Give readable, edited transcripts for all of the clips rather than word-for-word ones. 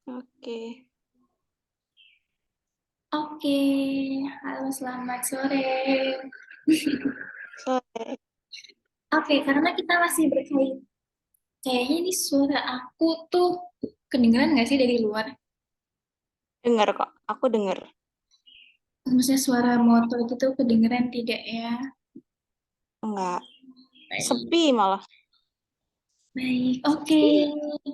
Oke. Oke, halo selamat sore. Sore. Oke, karena kita masih berkait, kayaknya ini suara aku tuh kedengeran nggak sih dari luar? Dengar kok. Aku dengar. Maksudnya suara motor gitu kedengeran tidak ya? Enggak. Baik, Sepi malah. baik. Oke, Sepi.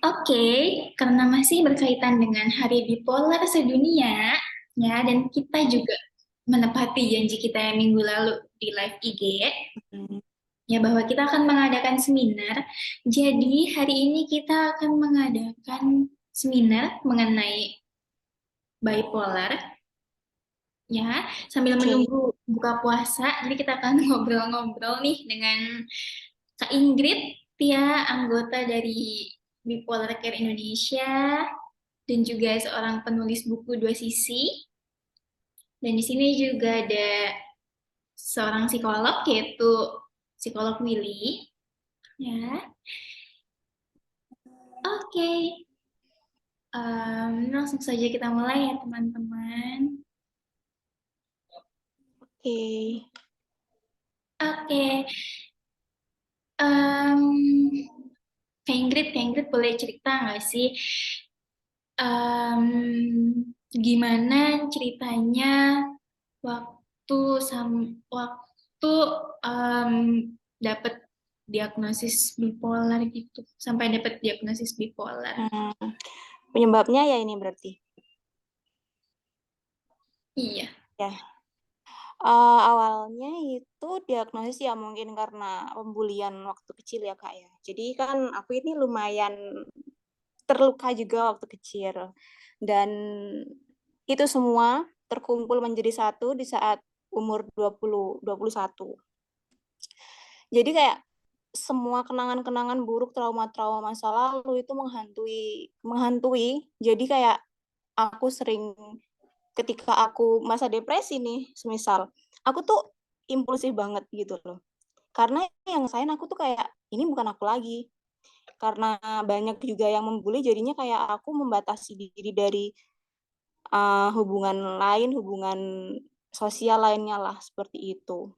oke. Karena masih berkaitan dengan Hari Bipolar Sedunia, ya, dan kita juga menepati janji kita yang minggu lalu di live IG. Hmm, Ya, bahwa kita akan mengadakan seminar. Jadi, hari ini kita akan mengadakan seminar mengenai bipolar, ya, sambil Oke. menunggu buka puasa. Jadi, kita akan ngobrol-ngobrol nih dengan Kak Ingrid, dia anggota dari Bipolar Care Indonesia dan juga seorang penulis buku Dua Sisi. Dan di sini juga ada seorang psikolog, yaitu psikolog Willy. Ya, oke. Langsung saja kita mulai ya teman-teman. Oke. Oke, em, Kak Ingrid boleh cerita nggak sih gimana ceritanya waktu waktu em, dapat diagnosis bipolar gitu, sampai dapat diagnosis bipolar. Hmm, Penyebabnya ya ini berarti. Iya. Ya. Awalnya itu diagnosis ya mungkin karena pembulian waktu kecil ya Kak ya. Jadi kan aku ini lumayan terluka juga waktu kecil. Dan itu semua terkumpul menjadi satu di saat umur 21. Jadi kayak semua kenangan-kenangan buruk, trauma-trauma masa lalu itu menghantui. Jadi kayak aku sering ketika aku masa depresi nih, semisal aku tuh impulsif banget gitu loh. Karena yang sayang aku tuh kayak ini bukan aku lagi. Karena banyak juga yang membuli, jadinya kayak aku membatasi diri dari hubungan lain, hubungan sosial lainnya lah seperti itu.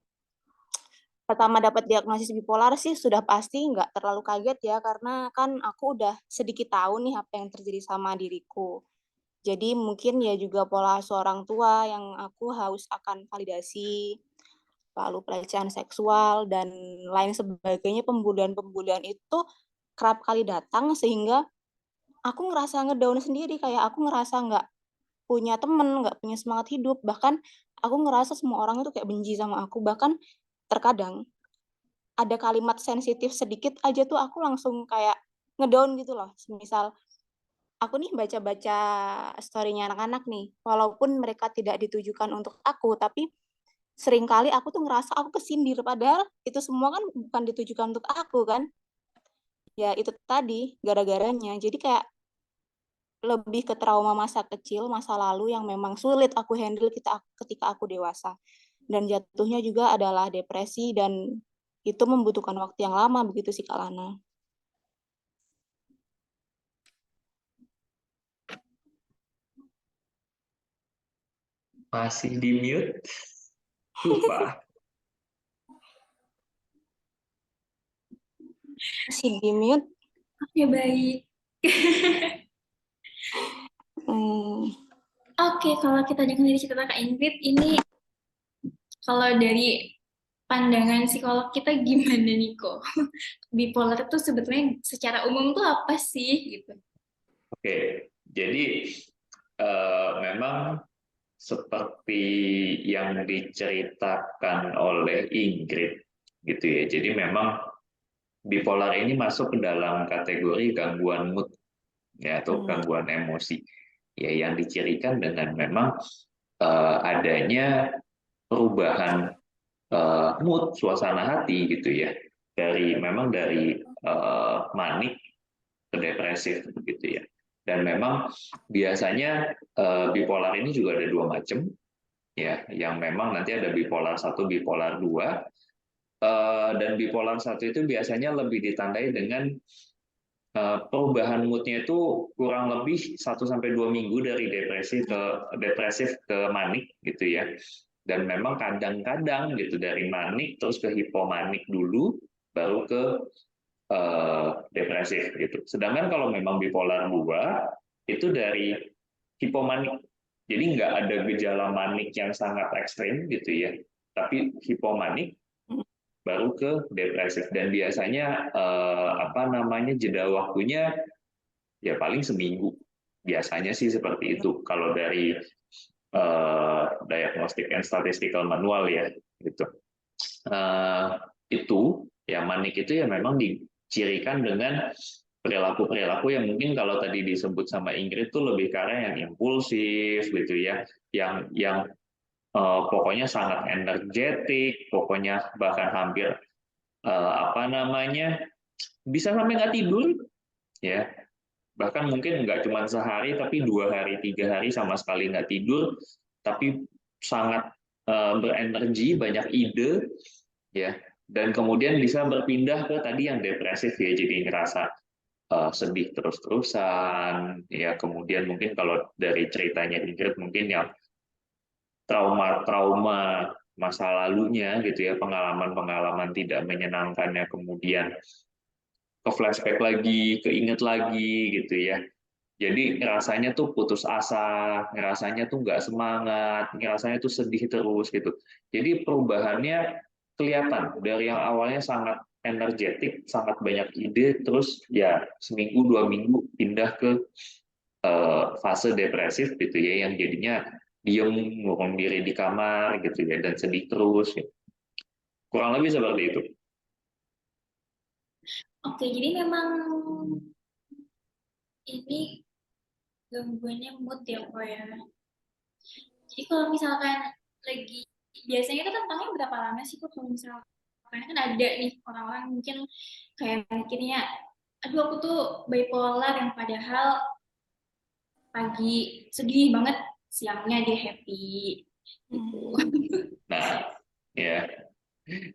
Pertama dapat diagnosis bipolar sih sudah pasti nggak terlalu kaget ya, karena kan aku udah sedikit tahu nih apa yang terjadi sama diriku. Jadi mungkin ya juga pola seorang tua yang aku haus akan validasi, lalu pelecehan seksual, dan lain sebagainya, pembulian-pembulian itu kerap kali datang sehingga aku ngerasa ngedown sendiri, kayak aku ngerasa nggak punya temen, nggak punya semangat hidup, bahkan aku ngerasa semua orang itu kayak benci sama aku, bahkan terkadang ada kalimat sensitif sedikit aja tuh aku langsung kayak ngedown gitu loh. Misal aku nih baca-baca story-nya anak-anak nih, walaupun mereka tidak ditujukan untuk aku, tapi seringkali aku tuh ngerasa aku kesindir, padahal itu semua kan bukan ditujukan untuk aku kan. Ya itu tadi gara-garanya. Jadi kayak lebih ke trauma masa kecil, masa lalu yang memang sulit aku handle ketika aku dewasa. Dan jatuhnya juga adalah depresi dan itu membutuhkan waktu yang lama begitu sih Kak Lana. Masih di mute? Lupa. Masih di mute. Oke, baik. Hmm, Oke, kalau kita dengar dari cerita Kak Ingrid, ini kalau dari pandangan psikolog kita gimana nih kok? Bipolar itu sebetulnya secara umum tuh apa sih gitu? Oke, jadi memang seperti yang diceritakan oleh Ingrid gitu ya. Jadi memang bipolar ini masuk ke dalam kategori gangguan mood ya atau hmm, gangguan emosi ya yang dicirikan dengan memang adanya perubahan mood suasana hati gitu ya dari manik ke depresif gitu ya. Dan memang biasanya bipolar ini juga ada dua macam ya, yang memang nanti ada bipolar satu, bipolar dua, dan bipolar satu itu biasanya lebih ditandai dengan perubahan moodnya itu kurang lebih 1 sampai 2 minggu dari depresif ke manik gitu ya. Dan memang kadang-kadang gitu dari manik terus ke hipomanik dulu baru ke depresif gitu. Sedangkan kalau memang bipolar 2 itu dari hipomanik. Jadi nggak ada gejala manik yang sangat ekstrim gitu ya. Tapi hipomanik baru ke depresif dan biasanya jeda waktunya ya paling seminggu, biasanya sih seperti itu kalau dari diagnostic and statistical manual ya gitu. Itu ya manik itu ya memang dicirikan dengan perilaku-perilaku yang mungkin kalau tadi disebut sama Ingrid tuh lebih ke arah yang impulsif gitu ya, yang pokoknya sangat energetik, pokoknya bahkan hampir bisa sampai nggak tidur ya, bahkan mungkin nggak cuma sehari tapi 2 hari 3 hari sama sekali nggak tidur, tapi sangat berenergi, banyak ide ya, dan kemudian bisa berpindah ke tadi yang depresif ya, jadi ngerasa sedih terus-terusan ya, kemudian mungkin kalau dari ceritanya Ingrid mungkin yang trauma-trauma masa lalunya gitu ya, pengalaman-pengalaman tidak menyenangkannya kemudian ke flashback lagi, keinget lagi gitu ya. Jadi ngerasanya tuh putus asa, ngerasanya tuh nggak semangat, ngerasanya tuh sedih terus gitu. Jadi perubahannya kelihatan dari yang awalnya sangat energetik, sangat banyak ide, terus ya seminggu 2 minggu pindah ke fase depresif gitu ya, yang jadinya diem ngurung diri di kamar gitu ya dan sedih terus. Gitu. Kurang lebih seperti itu. Oke, jadi memang ini gangguannya mood ya kok ya. Jadi kalau misalkan lagi biasanya itu tentangnya berapa lama sih kok, kalau misalkan kan ada nih orang-orang mungkin kayak mikirnya aduh aku tuh bipolar yang padahal pagi sedih banget, siangnya dia happy gitu. Nah, ya.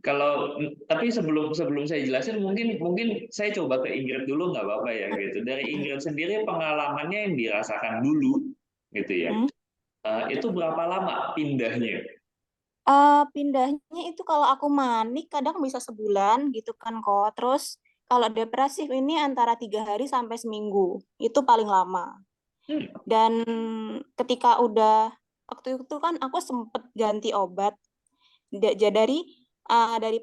Kalau tapi sebelum sebelum saya jelasin mungkin mungkin saya coba ke Ingrid dulu nggak apa-apa ya gitu. Dari Ingrid sendiri pengalamannya yang dirasakan dulu gitu ya. Itu berapa lama pindahnya? Pindahnya itu kalau aku manik kadang bisa sebulan gitu kan kok. Terus kalau depresif ini antara 3 hari sampai seminggu. Itu paling lama. Hmm. Dan ketika udah waktu itu kan aku sempet ganti obat. Dari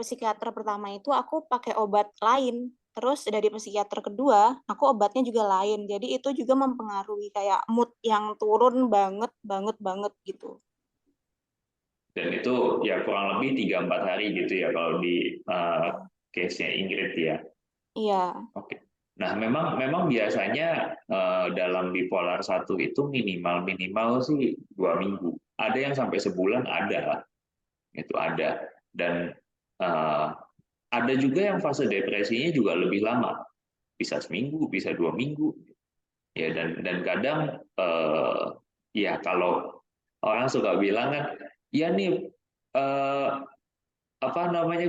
psikiater pertama itu aku pakai obat lain. Terus dari psikiater kedua, aku obatnya juga lain. Jadi itu juga mempengaruhi kayak mood yang turun banget, banget, banget gitu. Dan itu ya kurang lebih 3-4 hari gitu ya kalau di case-nya Ingrid ya. Iya. Oke. Nah, memang biasanya dalam bipolar 1 itu minimal sih 2 minggu. Ada yang sampai sebulan ada lah. Itu ada. Dan eh, ada juga yang fase depresinya juga lebih lama. Bisa seminggu, bisa 2 minggu. Ya, dan kadang ya kalau orang suka bilang kan, ya nih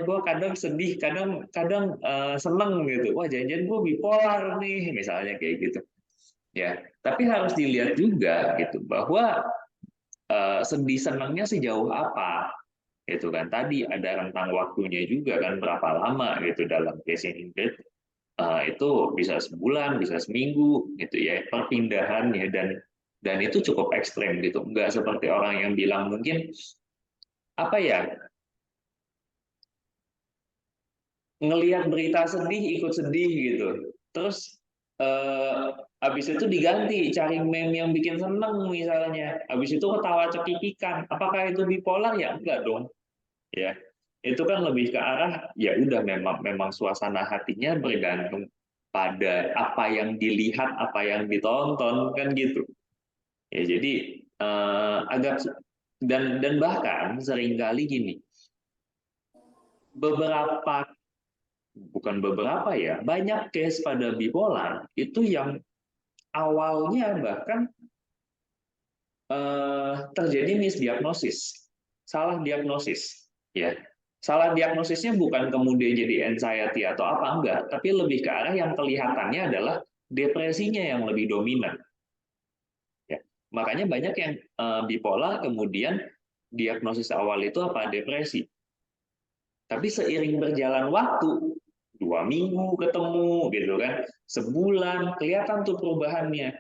gue kadang sedih, kadang kadang seneng gitu. Wah, jangan-jangan gue bipolar nih, misalnya kayak gitu. Ya, tapi harus dilihat juga gitu bahwa sedih senangnya sejauh apa, itu kan tadi ada rentang waktunya juga kan berapa lama gitu dalam case Ingrid. Itu bisa sebulan, bisa seminggu gitu ya perpindahannya, dan itu cukup ekstrem gitu, nggak seperti orang yang bilang mungkin apa ya, ngelihat berita sedih ikut sedih gitu, terus habis itu diganti cari meme yang bikin seneng misalnya, habis itu ketawa cekikikan, apakah itu bipolar? Ya enggak dong ya, itu kan lebih ke arah ya udah memang memang suasana hatinya bergantung pada apa yang dilihat, apa yang ditonton kan gitu ya. Jadi agak, dan bahkan seringkali gini, beberapa, bukan beberapa ya, banyak case pada bipolar itu yang awalnya bahkan terjadi misdiagnosis, salah diagnosis ya. salah diagnosisnya bukan kemudian jadi anxiety atau apa, enggak, tapi lebih ke arah yang kelihatannya adalah depresinya yang lebih dominan. Ya. Makanya banyak yang bipolar kemudian diagnosis awal itu apa? Depresi. Tapi seiring berjalan waktu, 2 minggu ketemu gitu kan, sebulan kelihatan tuh perubahannya.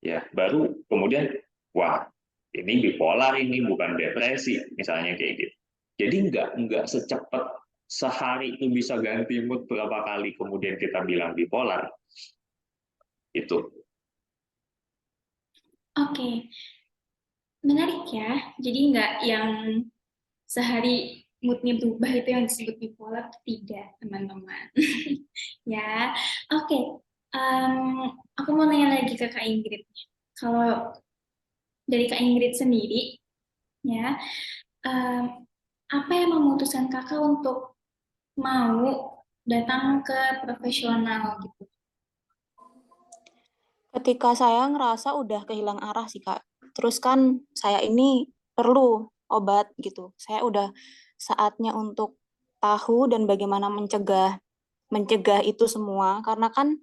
Ya, baru kemudian wah, ini bipolar ini bukan depresi, misalnya kayak gitu. Jadi nggak secepat sehari itu bisa ganti mood berapa kali kemudian kita bilang bipolar. Itu. Oke, menarik ya. Jadi nggak yang sehari moodnya berubah itu yang disebut bipolar, tidak, teman-teman. Ya, oke. Em, aku mau nanya lagi ke Kak Ingrid. Kalau dari Kak Ingrid sendiri, ya, em, apa yang memutuskan kakak untuk mau datang ke profesional gitu? Ketika saya ngerasa udah kehilang arah sih Kak. Terus kan saya ini perlu obat gitu. Saya udah saatnya untuk tahu dan bagaimana mencegah mencegah itu semua karena kan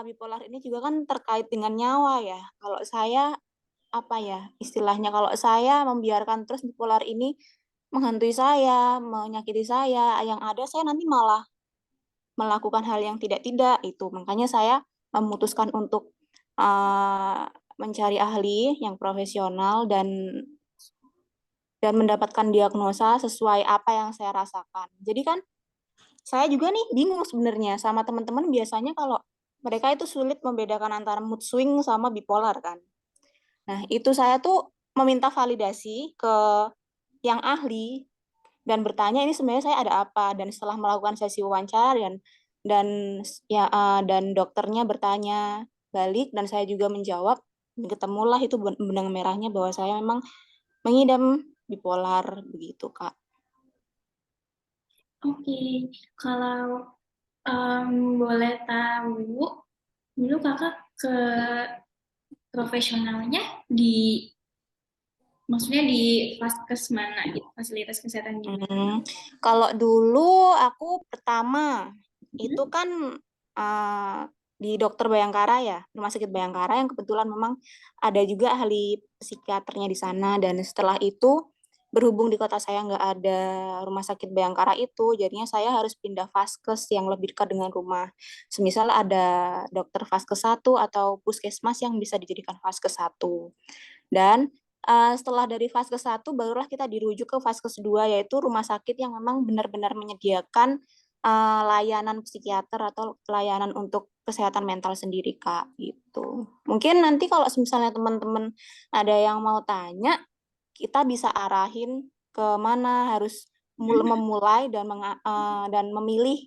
bipolar ini juga kan terkait dengan nyawa ya. Kalau saya apa ya istilahnya kalau saya membiarkan terus bipolar ini menghantui saya, menyakiti saya, yang ada saya nanti malah melakukan hal yang tidak-tidak itu. Makanya saya memutuskan untuk mencari ahli yang profesional dan mendapatkan diagnosa sesuai apa yang saya rasakan. Jadi kan saya juga nih bingung sebenarnya sama teman-teman biasanya kalau mereka itu sulit membedakan antara mood swing sama bipolar kan. Nah, itu saya tuh meminta validasi ke yang ahli dan bertanya ini sebenarnya saya ada apa dan setelah melakukan sesi wawancara dan dan dokternya bertanya balik dan saya juga menjawab ketemulah itu benang merahnya bahwa saya memang mengidap bipolar begitu Kak. Oke, kalau boleh tahu, dulu kakak ke profesionalnya maksudnya di vaskes mana gitu, fasilitas kesehatan di mana? Kalau dulu aku pertama itu Hmm? kan uh, di Dokter Bayangkara ya, Rumah Sakit Bayangkara yang kebetulan memang ada juga ahli psikiaternya di sana dan setelah itu berhubung di kota saya nggak ada rumah sakit Bayangkara itu, jadinya saya harus pindah vaskes yang lebih dekat dengan rumah. Semisal ada dokter vaskes 1 atau puskesmas yang bisa dijadikan vaskes 1. Dan setelah dari vaskes 1 barulah kita dirujuk ke vaskes 2 yaitu rumah sakit yang memang benar-benar menyediakan layanan psikiater atau layanan untuk kesehatan mental sendiri Kak gitu. Mungkin nanti kalau misalnya teman-teman ada yang mau tanya, kita bisa arahin ke mana harus memulai dan memilih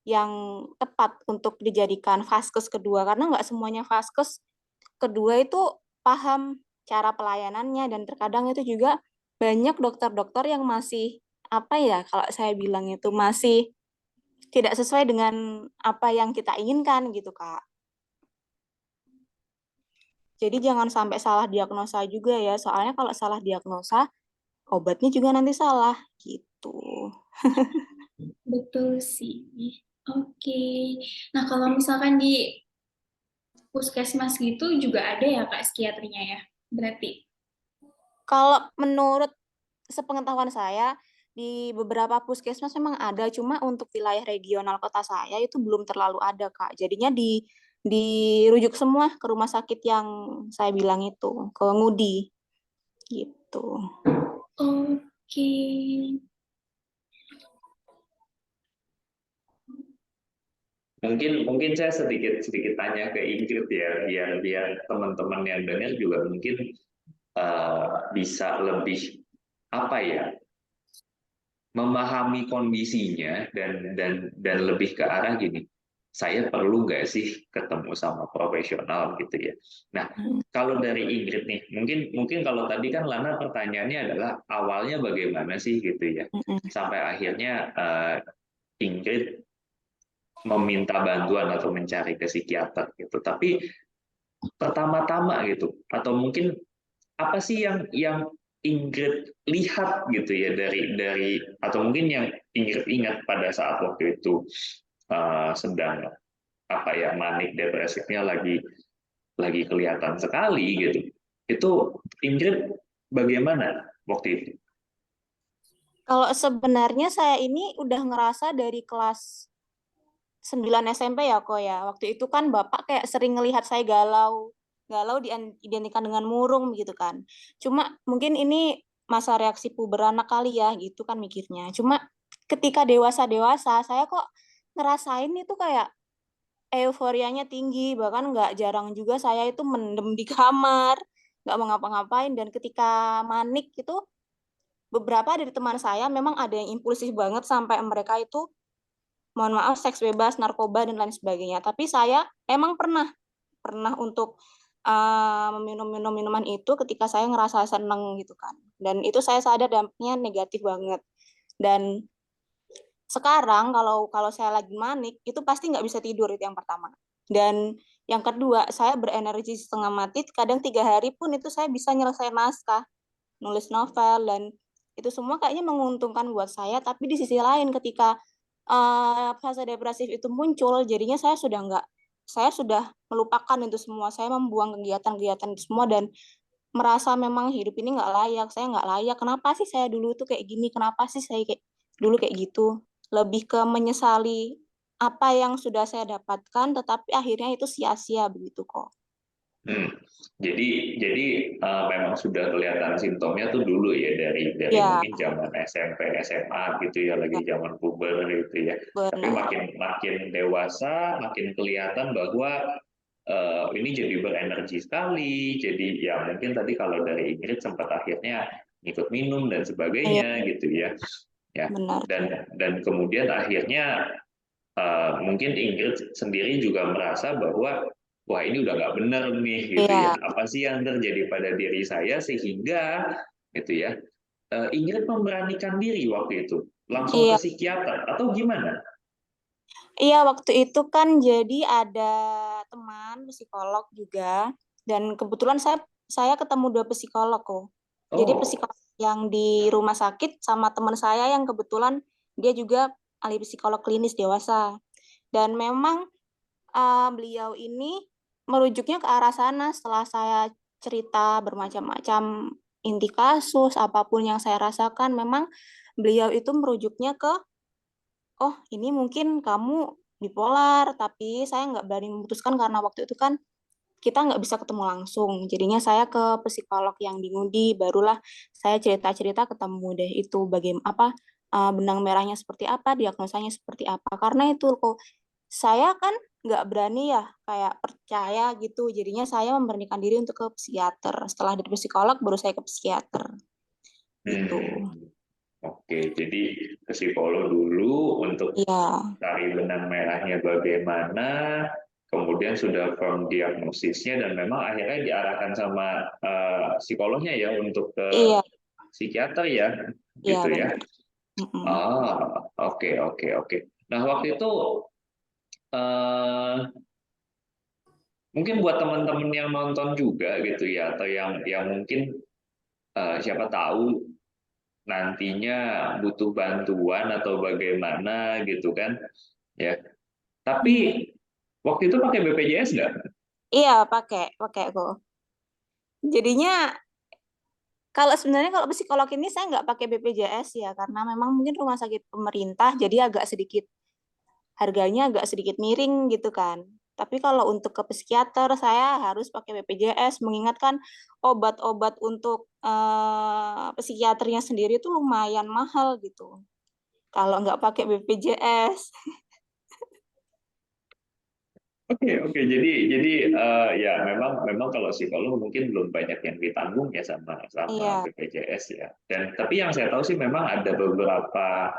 yang tepat untuk dijadikan vaskes kedua karena nggak semuanya vaskes kedua itu paham cara pelayanannya dan terkadang itu juga banyak dokter-dokter yang masih apa ya kalau saya bilang itu masih tidak sesuai dengan apa yang kita inginkan gitu Kak. Jadi jangan sampai salah diagnosa juga ya, soalnya kalau salah diagnosa obatnya juga nanti salah gitu. Betul sih. Oke. Nah, kalau misalkan di puskesmas gitu juga ada ya Kak psikiatrinya ya? Berarti. Kalau menurut sepengetahuan saya di beberapa puskesmas memang ada, cuma untuk wilayah regional kota saya itu belum terlalu ada, Kak. Jadinya dirujuk semua ke rumah sakit yang saya bilang itu, ke Ngudi gitu. Oke. Mungkin mungkin saya sedikit sedikit tanya ke Ingrid ya, biar biar teman-teman yang dengar juga mungkin bisa lebih apa ya, memahami kondisinya dan lebih ke arah gini, saya perlu nggak sih ketemu sama profesional gitu ya. Nah, kalau dari Ingrid nih, mungkin kalau tadi kan Lana pertanyaannya adalah awalnya bagaimana sih gitu ya, sampai akhirnya Ingrid meminta bantuan atau mencari ke psikiater gitu. Tapi pertama-tama gitu, atau mungkin apa sih yang Ingrid lihat gitu ya dari atau mungkin yang Ingrid ingat pada saat waktu itu sedang apa ya manik depresifnya lagi kelihatan sekali gitu. Itu Ingrid bagaimana waktu itu? Kalau sebenarnya saya ini udah ngerasa dari kelas 9 SMP ya kok ya. Waktu itu kan Bapak kayak sering ngelihat saya galau. Galau diidentikan dengan murung gitu kan. Cuma mungkin ini masa reaksi puber anak kali ya gitu kan mikirnya. Cuma ketika dewasa-dewasa saya kok ngerasain itu kayak euforianya tinggi. Bahkan nggak jarang juga saya itu mendem di kamar. Nggak mau ngapa-ngapain. Dan ketika manik itu beberapa dari teman saya memang ada yang impulsif banget sampai mereka itu mohon maaf seks bebas, narkoba dan lain sebagainya. Tapi saya emang pernah untuk meminum minuman itu ketika saya ngerasa seneng gitu kan. Dan itu saya sadar dampaknya negatif banget. Dan sekarang kalau kalau saya lagi manik itu pasti nggak bisa tidur itu yang pertama. Dan yang kedua saya berenergi setengah mati. Kadang 3 hari pun itu saya bisa nyelesain naskah, nulis novel dan itu semua kayaknya menguntungkan buat saya. Tapi di sisi lain ketika fase depresif itu muncul, jadinya saya sudah melupakan itu semua. Saya membuang kegiatan-kegiatan itu semua dan merasa memang hidup ini nggak layak. Saya nggak layak. Kenapa sih saya dulu tuh kayak gini? Kenapa sih saya kayak dulu kayak gitu? Lebih ke menyesali apa yang sudah saya dapatkan, tetapi akhirnya itu sia-sia begitu kok. Hmm. Jadi memang sudah kelihatan simptomnya tuh dulu ya dari Ya, mungkin zaman SMP, SMA gitu ya lagi zaman puber gitu ya. Tapi benar. makin dewasa makin kelihatan bahwa ini jadi berenergi sekali. Jadi ya mungkin tadi kalau dari Ingrid sempat akhirnya ikut minum dan Iya, sebagainya gitu ya. Ya. benar. Dan kemudian akhirnya mungkin Ingrid sendiri juga merasa bahwa wah ini udah nggak benar nih gitu ya Iya, apa sih yang terjadi pada diri saya sehingga gitu ya Ingrid memberanikan diri waktu itu langsung ke iya. psikiater atau gimana? Iya, waktu itu kan jadi ada teman psikolog juga dan kebetulan saya ketemu 2 psikolog kok. Jadi Oh, psikolog yang di rumah sakit sama teman saya yang kebetulan dia juga ahli psikolog klinis dewasa. Dan memang beliau ini merujuknya ke arah sana setelah saya cerita bermacam-macam inti kasus, apapun yang saya rasakan, memang beliau itu merujuknya ke oh ini mungkin kamu bipolar, tapi saya nggak berani memutuskan karena waktu itu kan kita nggak bisa ketemu langsung. Jadinya saya ke psikolog yang di Ngudi, barulah saya cerita-cerita ketemu deh itu bagaimana apa benang merahnya seperti apa, diagnosanya seperti apa. Karena itu kok saya kan nggak berani ya kayak percaya gitu. Jadinya saya memberanikan diri untuk ke psikiater. Setelah dari psikolog baru saya ke psikiater gitu. hmm, oke jadi ke psikolog dulu untuk Iya, cari benang merahnya bagaimana, kemudian sudah firm diagnosisnya dan memang akhirnya diarahkan sama psikolognya ya untuk ke iya, psikiater ya, iya gitu ya. benar. Mm-mm. Oke oke oke. Nah waktu itu eh, mungkin buat teman-teman yang nonton juga gitu ya, atau yang mungkin siapa tahu nantinya butuh bantuan atau bagaimana gitu kan, ya. Tapi Hmm. waktu itu pakai BPJS nggak? Iya, pakai, pakai kok. Jadinya kalau sebenarnya kalau psikolog ini saya nggak pakai BPJS ya, karena memang mungkin rumah sakit pemerintah, jadi agak sedikit harganya agak sedikit miring gitu kan. Tapi kalau untuk ke psikiater saya harus pakai BPJS, mengingatkan obat-obat untuk psikiaternya sendiri itu lumayan mahal gitu. Kalau nggak pakai BPJS, Oke. Jadi ya memang memang kalau psikolog mungkin belum banyak yang ditanggung ya sama iya, BPJS ya. Dan tapi yang saya tahu sih memang ada beberapa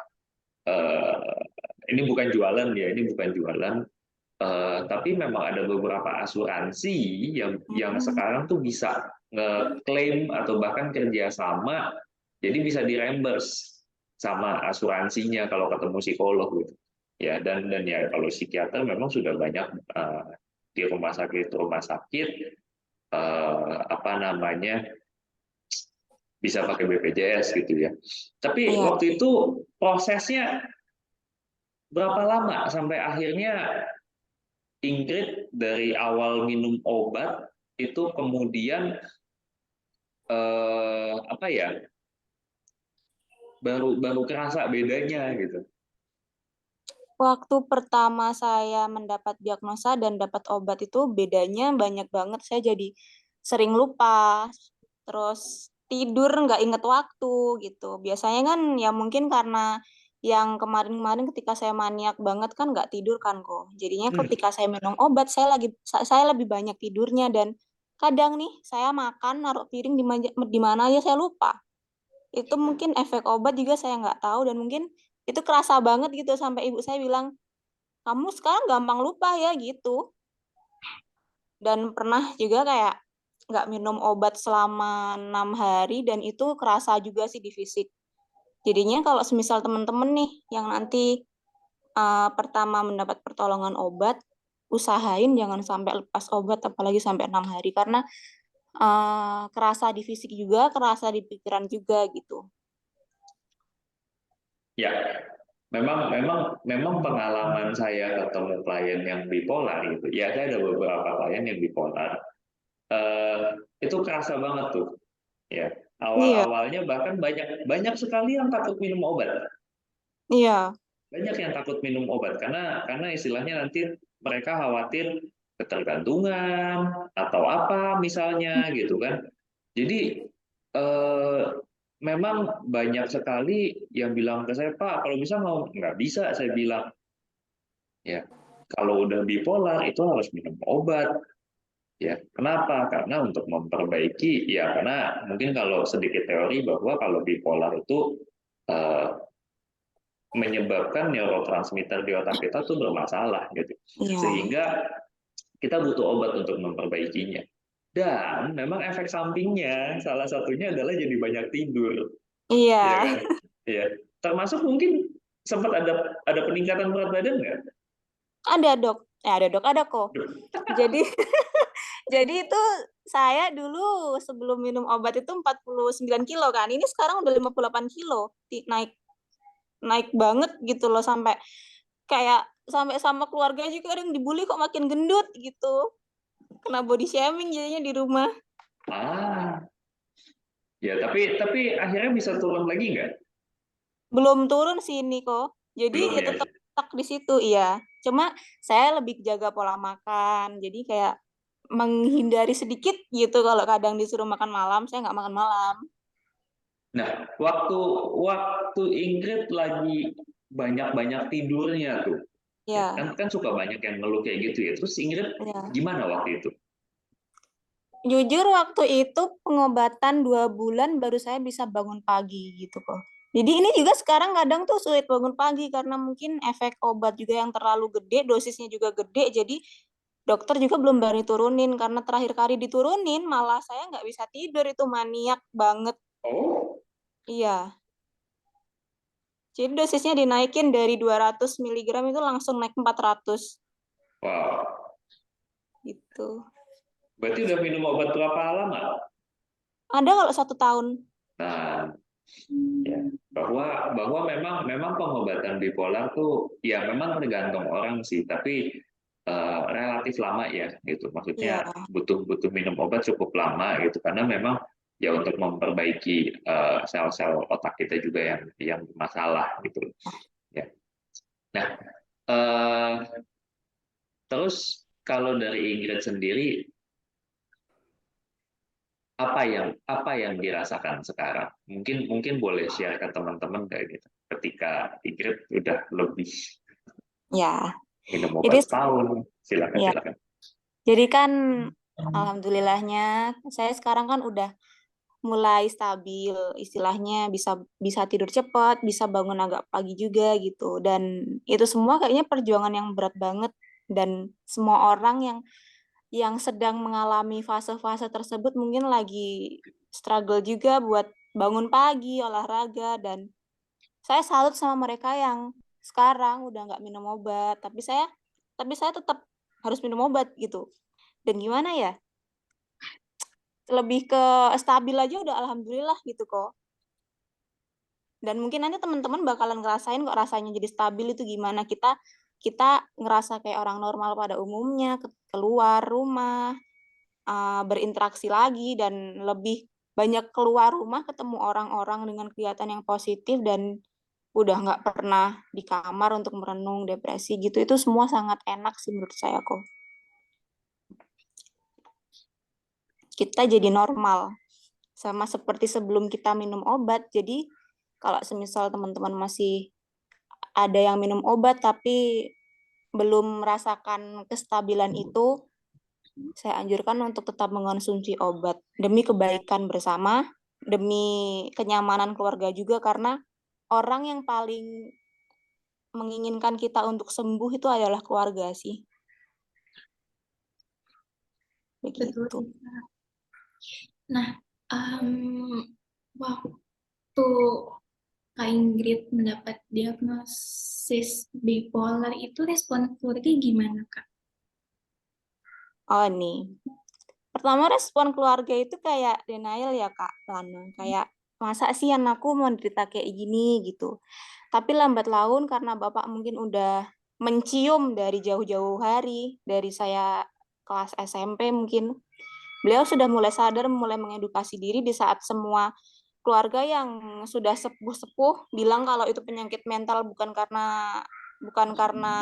eh, ini bukan jualan ya, ini bukan jualan. Tapi memang ada beberapa asuransi yang hmm, sekarang tuh bisa ngeklaim atau bahkan kerjasama, jadi bisa reimburse sama asuransinya kalau ketemu psikolog gitu. Ya dan ya kalau psikiater memang sudah banyak di rumah sakit apa namanya bisa pakai BPJS gitu ya. Tapi Iya. waktu itu prosesnya berapa lama sampai akhirnya Ingrid dari awal minum obat itu kemudian apa ya, baru baru kerasa bedanya gitu. Waktu pertama saya mendapat diagnosa dan dapat obat itu bedanya banyak banget. Saya jadi sering lupa, terus tidur nggak inget waktu gitu. Biasanya kan ya mungkin karena yang kemarin-kemarin ketika saya maniak banget kan nggak tidur kan kok. Jadinya ketika saya minum obat saya lebih banyak tidurnya dan kadang nih saya makan naruh piring di mana aja saya lupa. Itu mungkin efek obat juga saya nggak tahu dan mungkin itu kerasa banget gitu sampai ibu saya bilang, kamu sekarang gampang lupa ya gitu. Dan pernah juga kayak nggak minum obat selama 6 hari dan itu kerasa juga sih di fisik. Jadinya kalau semisal teman-teman nih yang nanti pertama mendapat pertolongan obat, usahain jangan sampai lepas obat apalagi sampai 6 hari karena kerasa di fisik juga, kerasa di pikiran juga gitu. Ya, memang pengalaman saya ketemu klien yang bipolar itu, ya saya ada beberapa klien yang bipolar, itu kerasa banget tuh, ya. Iya, Awal-awalnya bahkan banyak banyak sekali yang takut minum obat, iya, banyak yang takut minum obat karena istilahnya nanti mereka khawatir ketergantungan atau apa misalnya gitu kan. Jadi eh, memang banyak sekali yang bilang ke saya, Pak, kalau bisa mau nggak bisa, saya bilang. Ya, kalau udah bipolar itu harus minum obat. Ya, kenapa? Karena untuk memperbaiki, ya karena mungkin kalau sedikit teori bahwa kalau bipolar itu eh, menyebabkan neurotransmitter di otak kita tuh bermasalah gitu. iya, Sehingga kita butuh obat untuk memperbaikinya. Dan memang efek sampingnya salah satunya adalah jadi banyak tidur, ya iya. kan? Ya, termasuk mungkin sempat ada peningkatan berat badan nggak? Ada dok, ada kok. Jadi jadi itu saya dulu sebelum minum obat itu 49 kilo kan. Ini sekarang udah 58 kilo. Naik naik banget gitu loh sampai kayak sampai sama keluarga juga kadang dibully kok makin gendut gitu. Kena body shaming jadinya di rumah. Ah, ya tapi akhirnya bisa turun lagi nggak? Belum turun sih ini kok. Jadi Belum ya ya. tetap stuck di situ iya. Cuma saya lebih jaga pola makan. Jadi kayak menghindari sedikit gitu kalau kadang disuruh makan malam, saya nggak makan malam. Nah, waktu waktu Ingrid lagi banyak-banyak tidurnya tuh, ya Ya, kan suka banyak yang ngeluh kayak gitu ya. Terus Ingrid ya. gimana waktu itu? Jujur waktu itu pengobatan 2 bulan baru saya bisa bangun pagi gitu kok. Jadi ini juga sekarang kadang tuh sulit bangun pagi karena mungkin efek obat juga yang terlalu gede, dosisnya juga gede. Jadi dokter juga belum berani turunin karena terakhir kali diturunin malah saya nggak bisa tidur itu maniak banget. Oh, Iya. Jadi dosisnya dinaikin dari 200 miligram itu langsung naik 400 wow. gitu. Berarti udah minum obat berapa lama? Ada kalau 1 tahun. Nah, ya bahwa bahwa memang pengobatan bipolar tuh ya memang tergantung orang sih, tapi relatif lama ya gitu. Iya, Maksudnya butuh butuh minum obat cukup lama gitu karena memang ya untuk memperbaiki sel-sel otak kita juga yang masalah gitu. Ya. Nah, eh, terus kalau dari Ingrid sendiri apa yang dirasakan sekarang? Mungkin mungkin boleh share ke teman-teman kayak gitu. Ketika Ingrid udah lebih ya. minum Jadi obat setahun, silakan ya, silakan. jadi kan alhamdulillahnya saya sekarang kan udah mulai stabil, istilahnya bisa bisa tidur cepat, bisa bangun agak pagi juga gitu. Dan itu semua kayaknya perjuangan yang berat banget dan semua orang yang sedang mengalami fase-fase tersebut mungkin lagi struggle juga buat bangun pagi, olahraga dan saya salut sama mereka yang sekarang udah nggak minum obat, tapi saya tetap harus minum obat gitu. Dan gimana ya? lebih ke stabil aja udah alhamdulillah gitu kok. Dan mungkin nanti teman-teman bakalan ngerasain kok rasanya jadi stabil itu gimana. Kita ngerasa kayak orang normal pada umumnya, keluar rumah, berinteraksi lagi, dan lebih banyak keluar rumah ketemu orang-orang dengan kegiatan yang positif, dan udah nggak pernah di kamar untuk merenung depresi gitu. Itu semua sangat enak sih menurut saya kok. Kita jadi normal sama seperti sebelum kita minum obat. Jadi kalau semisal teman-teman masih ada yang minum obat tapi belum merasakan kestabilan itu, saya anjurkan untuk tetap mengonsumsi obat demi kebaikan bersama, demi kenyamanan keluarga juga, karena orang yang paling menginginkan kita untuk sembuh itu adalah keluarga sih. Betul Begitu. sih, Kak. Nah, waktu Kak Ingrid mendapat diagnosis bipolar itu respon keluarga gimana, Kak? Oh nih. Pertama respon keluarga itu kayak denial ya Kak Lana. Kayak masa sih anakku mau cerita kayak gini gitu. Tapi lambat laun karena Bapak mungkin udah mencium dari jauh-jauh hari, dari saya kelas SMP mungkin, beliau sudah mulai sadar, mulai mengedukasi diri di saat semua keluarga yang sudah sepuh-sepuh bilang kalau itu penyakit mental, bukan karena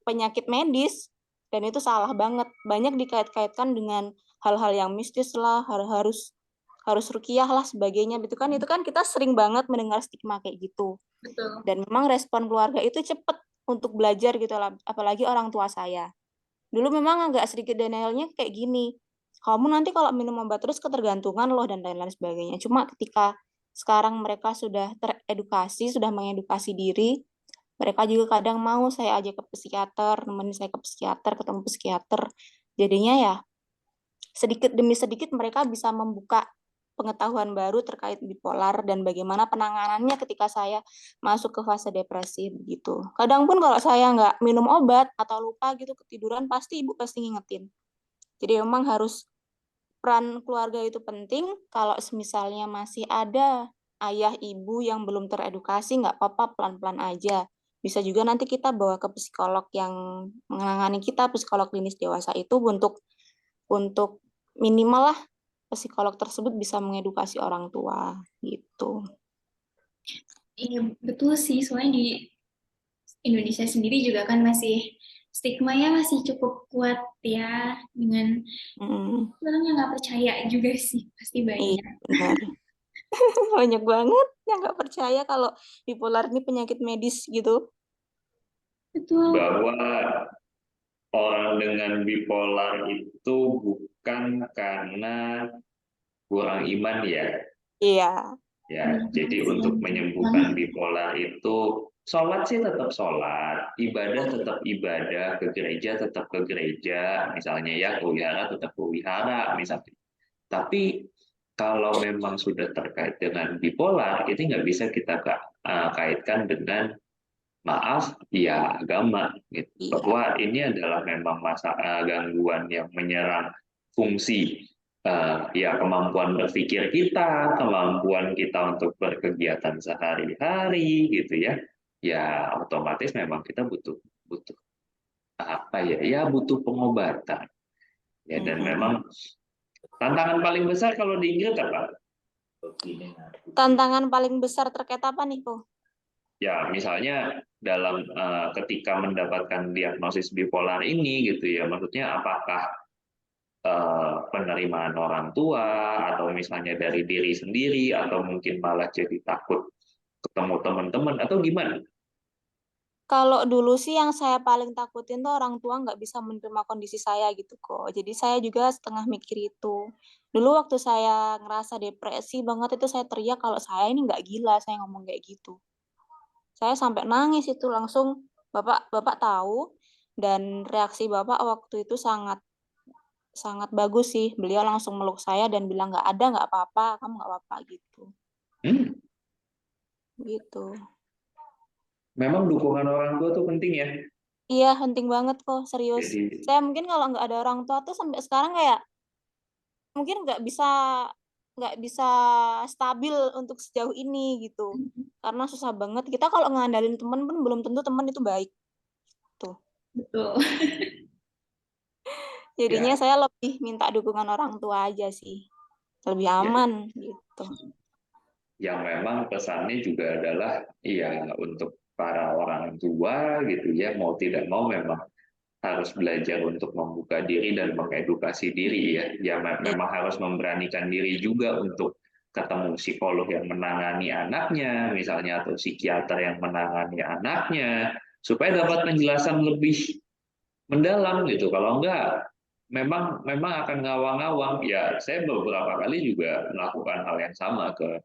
penyakit medis, dan itu salah banget. Banyak dikait-kaitkan dengan hal-hal yang mistis lah, harus rukiah lah sebagainya. Itu kan kita sering banget mendengar stigma kayak gitu. Betul. Dan memang respon keluarga itu cepet untuk belajar gitu lah, apalagi orang tua saya. Dulu memang agak sedikit denialnya kayak gini, kamu nanti kalau minum obat terus ketergantungan loh dan lain-lain sebagainya. Cuma ketika sekarang mereka sudah teredukasi, sudah mengedukasi diri, mereka juga kadang mau saya ajak ke psikiater, nemenin saya ke psikiater, ketemu psikiater. Jadinya ya sedikit demi sedikit mereka bisa membuka pengetahuan baru terkait bipolar dan bagaimana penanganannya ketika saya masuk ke fase depresi begitu. Kadang pun kalau saya nggak minum obat atau lupa gitu ketiduran, pasti ibu pasti ngingetin. Jadi memang harus, peran keluarga itu penting. Kalau misalnya masih ada ayah ibu yang belum teredukasi, nggak apa-apa, pelan-pelan aja. Bisa juga nanti kita bawa ke psikolog yang menangani kita, psikolog klinis dewasa itu, untuk minimal lah psikolog tersebut bisa mengedukasi orang tua gitu. Iya, betul sih. Soalnya di Indonesia sendiri juga kan masih stigmanya masih cukup kuat ya, dengan Hmm, orang yang nggak percaya juga sih pasti iya banyak. benar. Banyak banget yang nggak percaya kalau bipolar ini penyakit medis gitu. Betul. Bahwa orang dengan bipolar itu bukan karena kurang iman ya. Iya. Ya, jadi untuk menyembuhkan bipolar itu sholat sih tetap sholat, ibadah tetap ibadah, ke gereja tetap ke gereja, misalnya ya ke wihara tetap ke wihara, misalnya. Tapi kalau memang sudah terkait dengan bipolar, itu nggak bisa kita kaitkan dengan maaf ya agama, gitu. Iya. Bahwa ini adalah memang gangguan yang menyerang fungsi ya kemampuan berpikir kita, kemampuan kita untuk berkegiatan sehari-hari gitu ya. Ya otomatis memang kita butuh butuh apa ya? Ya butuh pengobatan. Ya dan Mm-mm. memang tantangan paling besar kalau di Inggris apa? Tantangan paling besar terkait apa nih, Po? Ya misalnya dalam ketika mendapatkan diagnosis bipolar ini gitu ya, maksudnya apakah penerimaan orang tua atau misalnya dari diri sendiri atau mungkin malah jadi takut ketemu teman-teman atau gimana? Kalau dulu sih yang saya paling takutin tuh orang tua nggak bisa menerima kondisi saya gitu kok. Jadi saya juga setengah mikir itu. Dulu waktu saya ngerasa depresi banget itu saya teriak kalau saya ini nggak gila, saya ngomong kayak gitu. Saya sampai nangis itu langsung, Bapak Bapak tahu, dan reaksi Bapak waktu itu sangat sangat bagus sih. Beliau langsung meluk saya dan bilang nggak ada, nggak apa-apa, kamu nggak apa-apa gitu. Hmm, Gitu. memang dukungan orang tua tuh penting ya. Iya, penting banget kok, serius. Jadi Saya mungkin kalau nggak ada orang tua tuh sampai sekarang kayak mungkin nggak bisa stabil untuk sejauh ini gitu. Karena susah banget. Kita kalau ngandalin teman pun belum tentu teman itu baik. Tuh. Betul. Jadinya Ya, saya lebih minta dukungan orang tua aja sih. Lebih ya, aman gitu. yang memang pesannya juga adalah ya untuk para orang tua gitu ya, mau tidak mau memang harus belajar untuk membuka diri dan mengedukasi diri ya. Ya memang harus memberanikan diri juga untuk ketemu psikolog yang menangani anaknya, misalnya, atau psikiater yang menangani anaknya, supaya dapat penjelasan lebih mendalam gitu. Kalau enggak, memang memang akan ngawang-ngawang. Ya, saya beberapa kali juga melakukan hal yang sama ke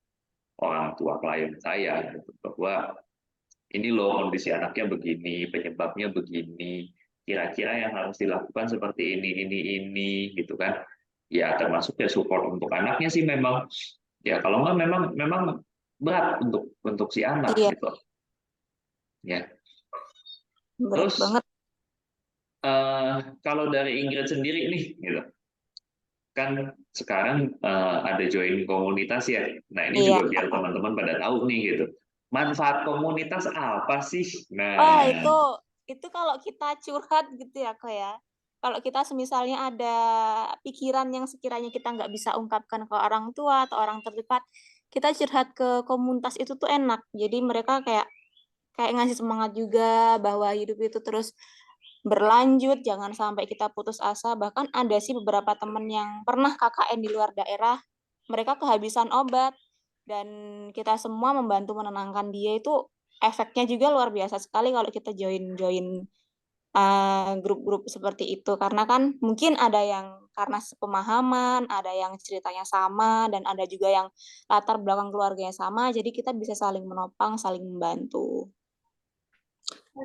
orang tua klien saya, gitu, bahwa ini loh kondisi anaknya begini, penyebabnya begini, kira-kira yang harus dilakukan seperti ini, gitu kan. Ya termasuk ya support untuk anaknya sih memang, ya kalau nggak memang memang berat untuk si anak Iya, gitu. Ya. berat Terus banget. kalau dari Ingrid sendiri nih, gitu kan sekarang ada join komunitas ya. Nah ini Iya. juga biar teman-teman pada tahu nih gitu. Manfaat komunitas apa sih? Oh, Nah, itu kalau kita curhat gitu ya, Kak ya. Kalau kita semisalnya ada pikiran yang sekiranya kita nggak bisa ungkapkan ke orang tua atau orang terdekat, kita curhat ke komunitas itu tuh enak. Jadi mereka kayak kayak ngasih semangat juga bahwa hidup itu terus berlanjut, jangan sampai kita putus asa. Bahkan ada sih beberapa temen yang pernah KKN di luar daerah, mereka kehabisan obat, dan kita semua membantu menenangkan dia. Itu efeknya juga luar biasa sekali kalau kita join-join grup-grup seperti itu. Karena kan mungkin ada yang karena sepemahaman, ada yang ceritanya sama, dan ada juga yang latar belakang keluarganya sama, jadi kita bisa saling menopang, saling membantu.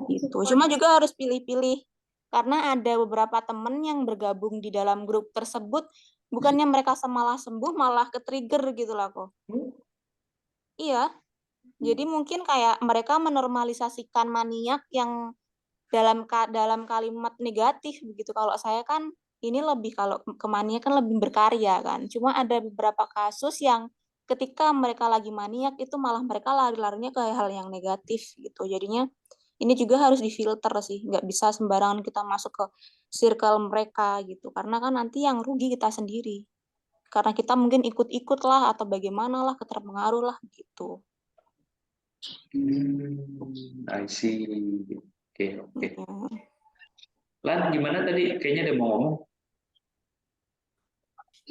Gitu. Support. Cuma juga harus pilih-pilih karena ada beberapa temen yang bergabung di dalam grup tersebut, bukannya mereka malah sembuh, malah ke-trigger gitu lah kok. Iya, jadi mungkin kayak mereka menormalisasikan maniak yang dalam kalimat negatif begitu. Kalau saya kan ini lebih, kalau ke maniak kan lebih berkarya kan. Cuma ada beberapa kasus yang ketika mereka lagi maniak itu malah mereka lari-larinya ke hal yang negatif gitu. Jadinya ini juga harus difilter sih, nggak bisa sembarangan kita masuk ke circle mereka gitu, karena kan nanti yang rugi kita sendiri. Karena kita mungkin ikut-ikut lah atau bagaimana lah, keterpengaruh lah gitu. I see. Oke, oke. Hmm. Lan, gimana tadi? Kayaknya ada mau ngomong.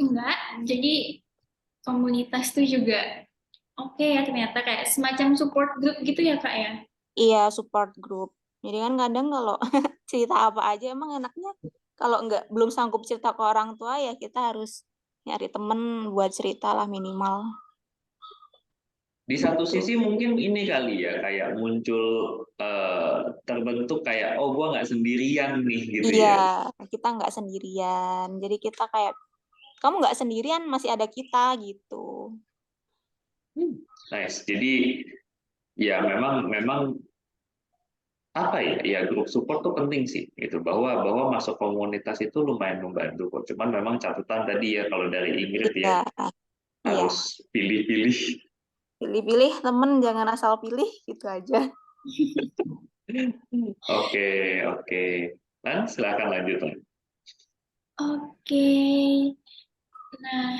Enggak, jadi komunitas tuh juga oke ya, ternyata kayak semacam support group gitu ya Kak ya. Iya, support group. Jadi kan kadang kalau cerita apa aja emang enaknya kalau nggak belum sanggup cerita ke orang tua ya kita harus nyari temen buat cerita lah minimal. Di satu Gitu. sisi mungkin ini kali ya, kayak muncul terbentuk kayak, oh gua nggak sendirian nih gitu Iya, ya. kita nggak sendirian. Jadi kita kayak kamu nggak sendirian, masih ada kita gitu. Nice. Jadi ya memang memang apa ya, ya grup support tuh penting sih gitu, bahwa masuk komunitas itu lumayan membantu kok. Cuman memang catatan tadi ya, kalau dari Ingrid ya Iya, iya. harus pilih-pilih. Pilih-pilih temen, jangan asal pilih gitu aja. Oke, oke. Dan silakan lanjut Lan. Oke, nah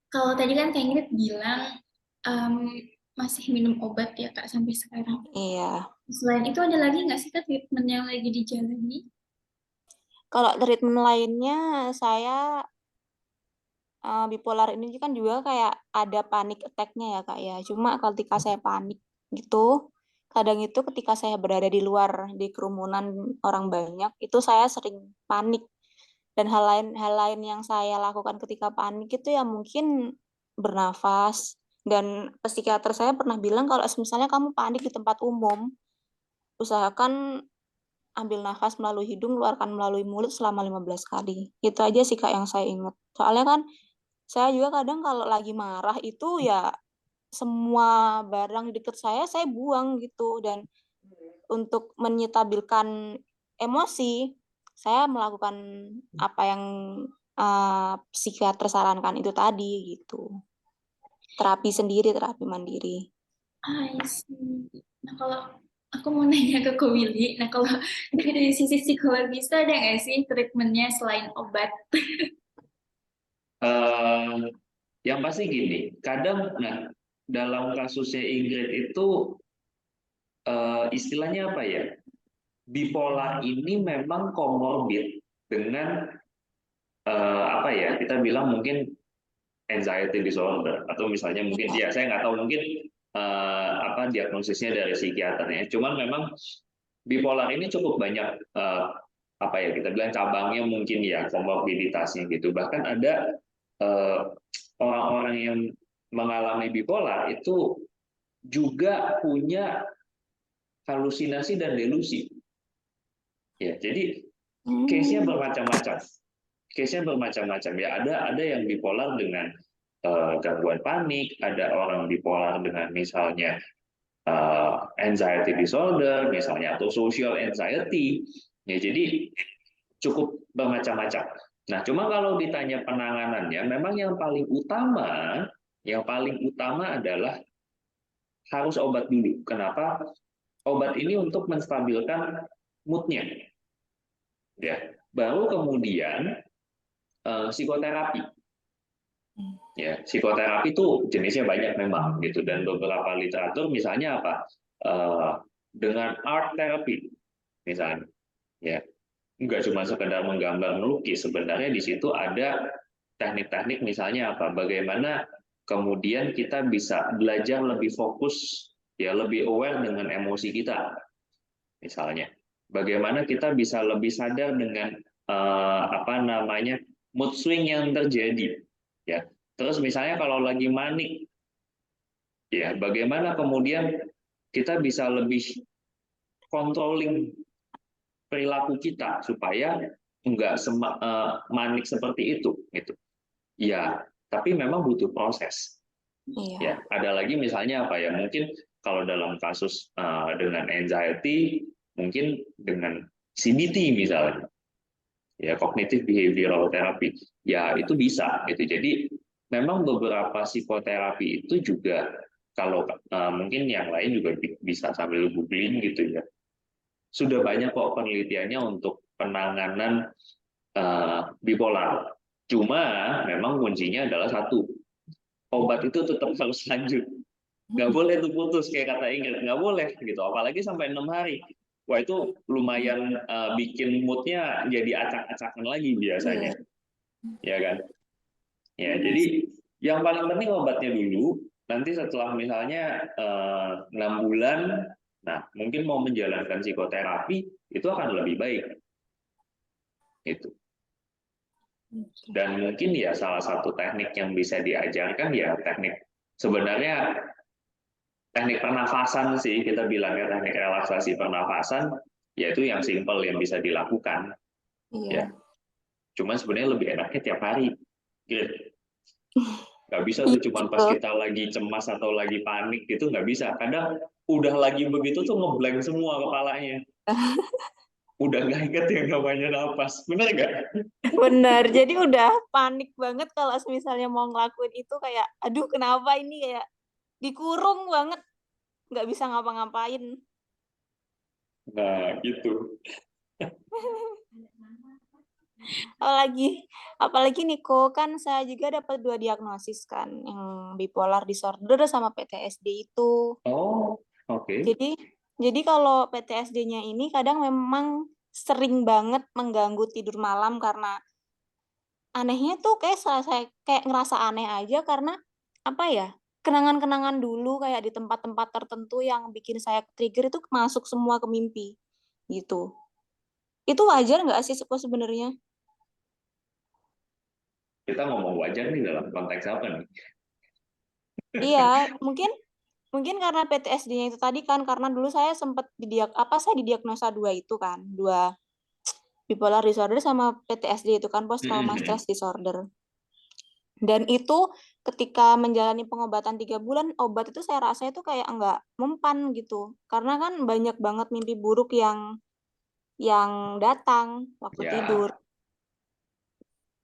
kalau tadi kan Kak Ingrid bilang em, masih minum obat ya Kak sampai sekarang. Iya. Selain itu ada lagi nggak sih Kak treatment yang lagi dijalani? Kalau treatment lainnya, saya bipolar ini kan juga kayak ada panic attack-nya ya Kak ya. Cuma ketika saya panik gitu, kadang itu ketika saya berada di luar di kerumunan orang banyak, itu saya sering panik. Dan hal lain yang saya lakukan ketika panik itu ya mungkin bernafas. Dan psikiater saya pernah bilang kalau misalnya kamu panik di tempat umum, usahakan ambil nafas melalui hidung, keluarkan melalui mulut selama 15 kali. Itu aja sih Kak yang saya ingat. Soalnya kan saya juga kadang kalau lagi marah itu ya semua barang di dekat saya buang gitu. Dan untuk menyetabilkan emosi, saya melakukan apa yang psikiater sarankan itu tadi gitu. Terapi sendiri, terapi mandiri. I see. Nah, kalau aku mau nanya ke Ko Willy, nah kalau dari sisi psikologis ada nggak sih treatmentnya selain obat? Eh, yang pasti gini, kadang, nah dalam kasusnya Ingrid itu istilahnya apa ya? Bipolar ini memang komorbid dengan apa ya? Kita bilang mungkin anxiety disorder atau misalnya mungkin Iya. ya saya nggak tahu mungkin apa diagnosisnya dari psikiaternya. Cuman memang bipolar ini cukup banyak apa ya kita bilang cabangnya mungkin ya komorbiditasnya gitu. Bahkan ada eh, orang-orang yang mengalami bipolar itu juga punya halusinasi dan delusi. Ya, jadi case-nya Hmm. bermacam-macam. Case-nya bermacam-macam ya. Ada yang bipolar dengan gangguan panik, ada orang bipolar dengan misalnya anxiety disorder, misalnya atau social anxiety. Ya, jadi cukup bermacam-macam. Nah, cuma kalau ditanya penanganannya, memang yang paling utama adalah harus obat dulu. Kenapa? Obat ini untuk menstabilkan moodnya, ya. Baru kemudian psikoterapi. Ya, psikoterapi itu jenisnya banyak memang gitu dan beberapa literatur misalnya apa? Dengan art therapy misalnya, ya. Nggak cuma sekedar menggambar melukis, sebenarnya di situ ada teknik-teknik misalnya apa? Bagaimana kemudian kita bisa belajar lebih fokus, ya lebih aware dengan emosi kita, misalnya. Bagaimana kita bisa lebih sadar dengan apa namanya mood swing yang terjadi, ya. Terus misalnya kalau lagi manik, ya bagaimana kemudian kita bisa lebih controlling perilaku kita supaya enggak manik seperti itu gitu. Ya, tapi memang butuh proses. Iya. Ya, ada lagi misalnya apa ya? Mungkin kalau dalam kasus dengan anxiety, mungkin dengan CBT misalnya, ya cognitive behavioral therapy, ya itu bisa. Gitu. Jadi memang beberapa psikoterapi itu juga kalau mungkin yang lain juga bisa sambil googling gitu ya. Sudah banyak kok penelitiannya untuk penanganan bipolar. Cuma memang kuncinya adalah satu, obat itu tetap harus lanjut. Nggak boleh tuh putus kayak kata Ingrid, nggak boleh gitu. Apalagi sampai 6 hari. Wah itu lumayan bikin moodnya jadi acak-acakan lagi biasanya, Iya. ya kan? Ya jadi yang paling penting obatnya dulu. Nanti setelah misalnya 6 bulan, nah mungkin mau menjalankan psikoterapi itu akan lebih baik. Itu. Dan mungkin ya salah satu teknik yang bisa diajarkan ya teknik sebenarnya teknik pernafasan sih kita bilangnya teknik relaksasi pernafasan yaitu yang simple yang bisa dilakukan ya. Iya. Cuman sebenarnya lebih enaknya tiap hari. Gitu. Nggak bisa Iya tuh cuman pas gitu. kita lagi cemas atau lagi panik gitu nggak bisa. Kadang udah lagi begitu tuh ngeblank semua kepalanya. Udah nggak inget yang namanya napas. Bener nggak? Benar. Jadi udah panik banget kalau misalnya mau ngelakuin itu kayak, aduh kenapa ini kayak dikurung banget, nggak bisa ngapa-ngapain. Nah gitu. Apalagi, apalagi Niko kan saya juga dapat 2 diagnosis kan, yang bipolar disorder sama PTSD itu. Oh, oke. Jadi, jadi kalau PTSD-nya ini kadang memang sering banget mengganggu tidur malam karena anehnya tuh kayak saya kayak ngerasa aneh aja karena apa ya? Kenangan-kenangan dulu kayak di tempat-tempat tertentu yang bikin saya trigger itu masuk semua ke mimpi gitu. Itu wajar nggak sih sebenarnya? Kita ngomong wajar nih dalam konteks apa nih? Iya, mungkin mungkin karena PTSD-nya itu tadi kan karena dulu saya sempat saya didiagnosa 2 itu kan, 2 bipolar disorder sama PTSD itu kan post trauma stress disorder. Dan itu ketika menjalani pengobatan 3 bulan, obat itu saya rasa itu kayak enggak mempan gitu. Karena kan banyak banget mimpi buruk yang datang waktu Ya, tidur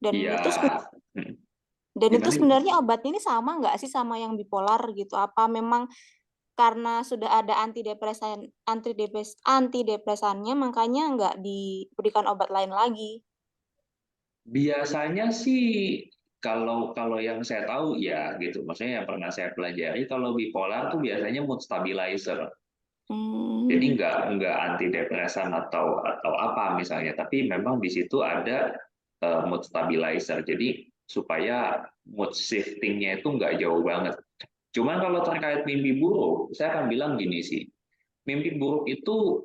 Dan Iya. itu Hmm. dan itu Gimana? sebenarnya obatnya ini sama nggak sih sama yang bipolar gitu? Apa memang karena sudah ada antidepresannya makanya nggak diberikan obat lain lagi? Biasanya sih kalau kalau yang saya tahu ya gitu, maksudnya yang pernah saya pelajari kalau bipolar tuh biasanya mood stabilizer. Jadi Hmm, nggak antidepresan atau apa misalnya, tapi memang di situ ada mood stabilizer. Jadi supaya mood shiftingnya itu nggak jauh banget. Cuman kalau terkait mimpi buruk, saya akan bilang gini sih, mimpi buruk itu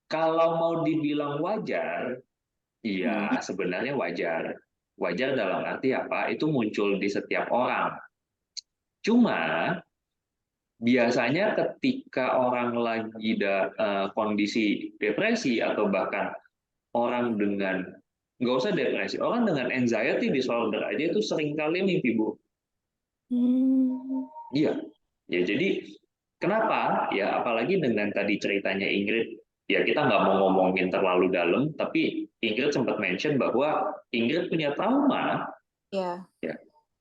kalau mau dibilang wajar, hmm, iya, sebenarnya wajar. Wajar dalam arti apa? Itu muncul di setiap orang. Cuma biasanya ketika orang lagi kondisi depresi atau bahkan orang dengan nggak usah depresi, orang dengan anxiety disorder aja itu seringkali mimpi buruk. hmm, Iya, ya jadi kenapa? Ya apalagi dengan tadi ceritanya Ingrid, ya kita nggak mau ngomongin terlalu dalam, tapi Ingrid sempat mention bahwa Ingrid punya trauma, ya, ya.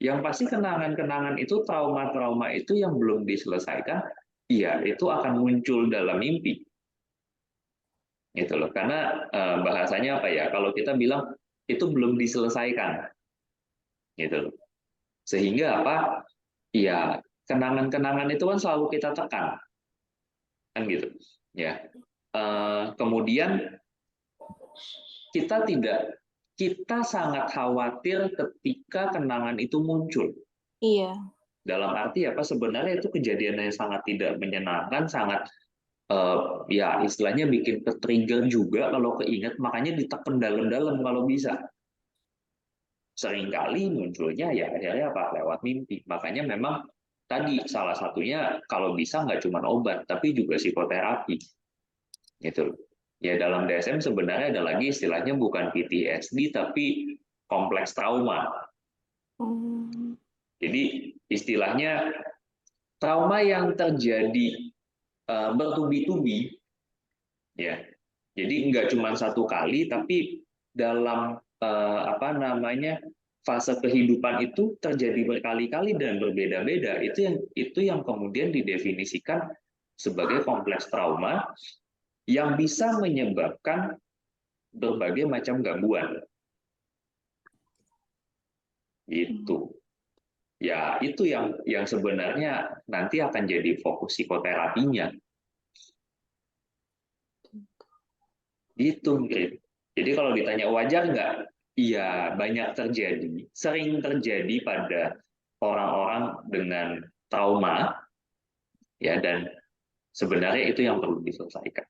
Yang pasti kenangan-kenangan itu, trauma-trauma itu yang belum diselesaikan, iya itu akan muncul dalam mimpi, gitu loh. Karena bahasanya apa ya? Kalau kita bilang itu belum diselesaikan, gitu loh. Sehingga apa? Ya kenangan-kenangan itu kan selalu kita tekan, kan gitu. Ya. Kemudian kita sangat khawatir ketika kenangan itu muncul. iya, Dalam arti apa? Sebenarnya itu kejadian yang sangat tidak menyenangkan, sangat ya istilahnya bikin ke-trigger juga kalau keinget, makanya ditekan dalam-dalam kalau bisa. Seringkali munculnya ya akhirnya apa? Lewat mimpi. Makanya memang tadi salah satunya kalau bisa nggak cuma obat, tapi juga psikoterapi. Gitu. Ya dalam DSM sebenarnya ada lagi istilahnya bukan PTSD tapi kompleks trauma. hmm, Jadi istilahnya trauma yang terjadi bertubi-tubi, ya. Jadi nggak cuma satu kali, tapi dalam apa namanya fase kehidupan itu terjadi berkali-kali dan berbeda-beda. Itu yang kemudian didefinisikan sebagai kompleks trauma yang bisa menyebabkan berbagai macam gangguan. hmm. Itu ya itu yang sebenarnya nanti akan jadi fokus psikoterapinya. Itu, Ingrid. Jadi kalau ditanya wajar nggak? Iya, banyak terjadi. Sering terjadi pada orang-orang dengan trauma, ya, dan sebenarnya itu yang perlu diselesaikan.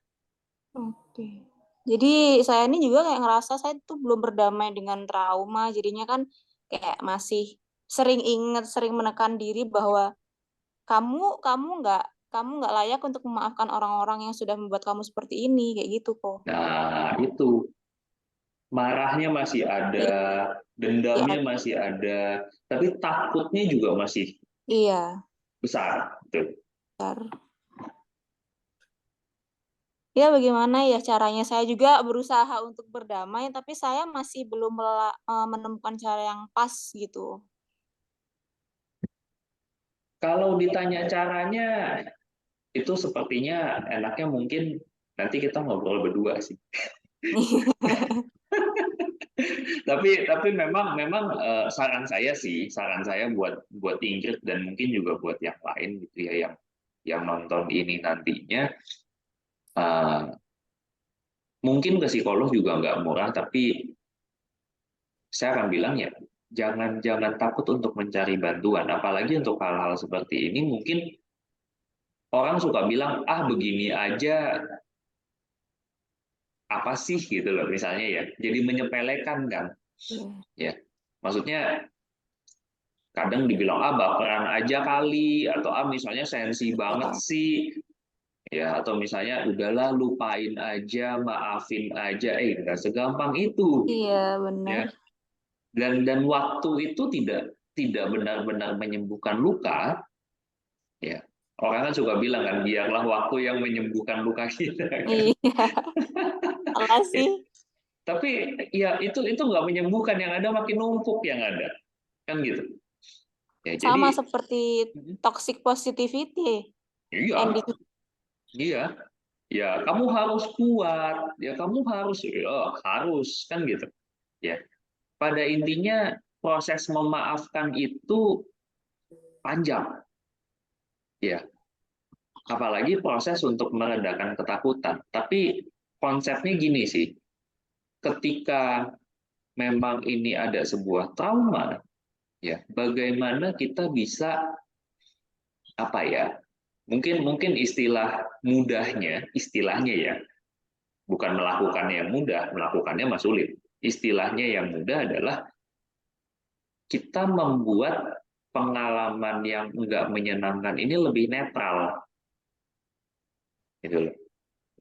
Oke. Jadi saya ini juga kayak ngerasa saya tuh belum berdamai dengan trauma, jadinya kan kayak masih sering ingat, sering menekan diri bahwa kamu nggak layak untuk memaafkan orang-orang yang sudah membuat kamu seperti ini, kayak gitu kok. Nah, itu marahnya masih ada, Iya, dendamnya masih ada, tapi takutnya juga masih iya, besar. Gitu. benar. Ya, bagaimana ya caranya? Saya juga berusaha untuk berdamai, tapi saya masih belum menemukan cara yang pas gitu. Kalau ditanya caranya, itu sepertinya enaknya mungkin nanti kita ngobrol berdua sih. Tapi memang memang saran saya buat Ingrid dan mungkin juga buat yang lain gitu ya yang nonton ini nantinya, eh, mungkin ke psikolog juga nggak murah, tapi saya akan bilang ya jangan jangan takut untuk mencari bantuan, apalagi untuk hal-hal seperti ini. Mungkin orang suka bilang ah begini aja apa sih gitu loh misalnya ya, jadi menyepelekan kan Iya. ya, maksudnya kadang dibilang ah baperan aja kali, atau ah misalnya sensi banget sih ya, atau misalnya udahlah lupain aja, maafin aja, nggak segampang itu Iya, benar. ya. Dan waktu itu tidak benar-benar menyembuhkan luka ya. Orang kan suka bilang kan biarlah waktu yang menyembuhkan luka kita kan. Iya, salah sih. Tapi ya itu nggak menyembuhkan, yang ada makin numpuk yang ada, kan gitu. Ya Sama jadi seperti toxic positivity. iya, Ending. iya, ya kamu harus kuat, ya kamu harus, ya, harus kan gitu. Ya, pada intinya proses memaafkan itu panjang, ya. Apalagi proses untuk meredakan ketakutan. Tapi konsepnya gini sih, ketika memang ini ada sebuah trauma, ya, bagaimana kita bisa apa ya? Mungkin istilahnya ya, bukan melakukannya yang mudah, melakukannya mah sulit. Istilahnya yang mudah adalah kita membuat pengalaman yang enggak menyenangkan ini lebih netral, gitu loh.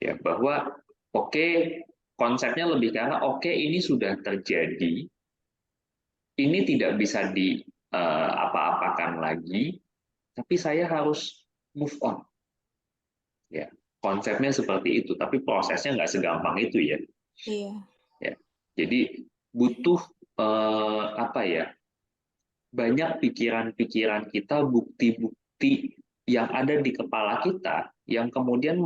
Ya, bahwa oke, konsepnya lebih karena oke, ini sudah terjadi, ini tidak bisa apa-apakan lagi, tapi saya harus move on. Ya, konsepnya seperti itu, tapi prosesnya nggak segampang itu ya. Iya. Ya, jadi butuh apa ya? Banyak pikiran-pikiran kita, bukti-bukti yang ada di kepala kita, yang kemudian